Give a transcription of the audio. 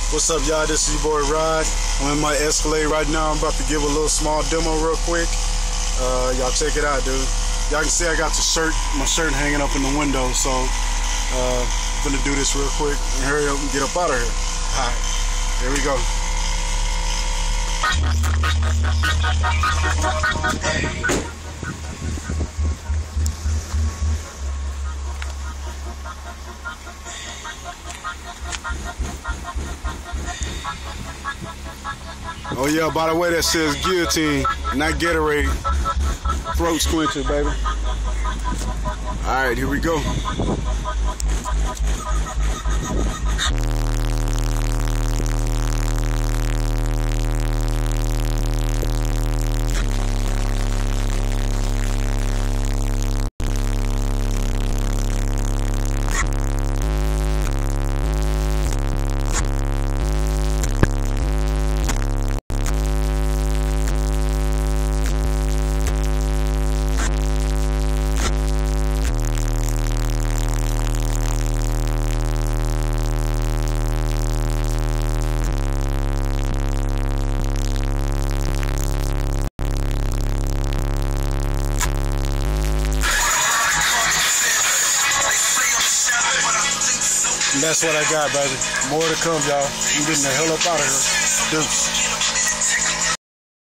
What's up, y'all? This is your boy Rod. I'm in my Escalade right now. I'm about to give a little small demo real quick. Y'all check it out, dude. Y'all can see I got my shirt hanging up in the window, so I'm gonna do this real quick and hurry up and get up out of here. All right, here we go. Oh yeah, by the way, that says guillotine, not Gatorade. Throat squincher, baby. Alright, here we go. And that's what I got, baby. More to come, y'all. I'm getting the hell up out of here. Deuce.